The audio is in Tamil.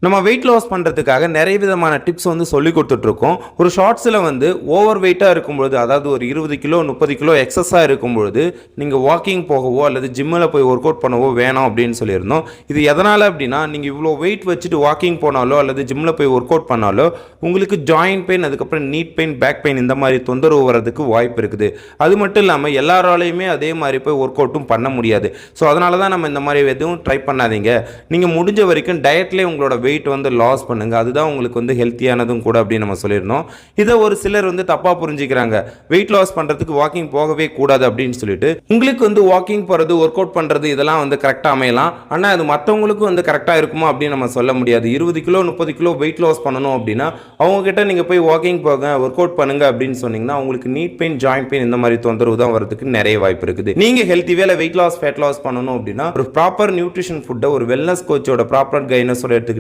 நம்ம வெயிட் லாஸ் பண்ணுறதுக்காக நிறைய விதமான டிப்ஸ் வந்து சொல்லி கொடுத்துட்ருக்கோம். ஒரு ஷார்ட்ஸில் வந்து ஓவர் வெயிட்டாக இருக்கும்பொழுது, அதாவது ஒரு 20 கிலோ 30 கிலோ எக்ஸஸாக இருக்கும்பொழுது நீங்கள் வாக்கிங் போகவோ அல்லது ஜிம்மில் போய் ஒர்க் அவுட் பண்ணவோ வேணாம் அப்படின்னு சொல்லியிருந்தோம். இது எதனால் அப்படின்னா, நீங்கள் இவ்வளோ வெயிட் வச்சுட்டு வாக்கிங் போனாலோ அல்லது ஜிம்மில் போய் ஒர்க் அவுட் பண்ணாலோ உங்களுக்கு ஜாயின்ட் பெயின், அதுக்கப்புறம் நீட் பெயின், பேக் பெயின் இந்த மாதிரி தொந்தரவு வர்றதுக்கு வாய்ப்பு இருக்குது. அது மட்டும் இல்லாமல் எல்லாராலையுமே அதே மாதிரி போய் ஒர்க் அவுட்டும் பண்ண முடியாது. ஸோ அதனால தான் நம்ம இந்த மாதிரி எதுவும் ட்ரை பண்ணாதீங்க. நீங்கள் முடிஞ்ச வரைக்கும் டயட்லேயே உங்களோட வெயிட் வந்து லாஸ் பண்ணுங்க. அதுதான் உங்களுக்கு வந்து ஹெல்த்தியானதும் கூட அப்படின்னு நம்ம சொல்லியிருந்தோம். இதை ஒரு சிலர் வந்து தப்பாக புரிஞ்சுக்கிறாங்க. வெயிட் லாஸ் பண்ணுறதுக்கு வாக்கிங் போகவே கூடாது அப்படின்னு சொல்லிட்டு. உங்களுக்கு வந்து வாக்கிங் போகிறது, ஒர்க் அவுட் பண்ணுறது இதெல்லாம் வந்து கரெக்டாக அமையலாம். ஆனால் அது மற்றவங்களுக்கும் வந்து கரெக்டாக இருக்குமா அப்படின்னு நம்ம சொல்ல முடியாது. 20 கிலோ 30 கிலோ வெயிட் லாஸ் பண்ணணும் அப்படின்னா அவங்ககிட்ட நீங்கள் போய் வாக்கிங் போங்க, ஒர்க் அவுட் பண்ணுங்க அப்படின்னு சொன்னீங்கன்னா உங்களுக்கு நீட் பெயின், ஜாயிண்ட் பெயின் இந்த மாதிரி தொந்தரவு தான் வரதுக்கு நிறைய வாய்ப்பு இருக்குது. நீங்கள் ஹெல்த்தி வேலை வெயிட் லாஸ், ஃபேட் லாஸ் பண்ணணும் அப்படின்னா ஒரு ப்ராப்பர் நியூட்ரிஷன் ஃபுட்டை ஒரு வெல்னஸ் கோச்சோட ப்ராப்பர் கைனஸோட எடுத்துக்கிட்டீங்க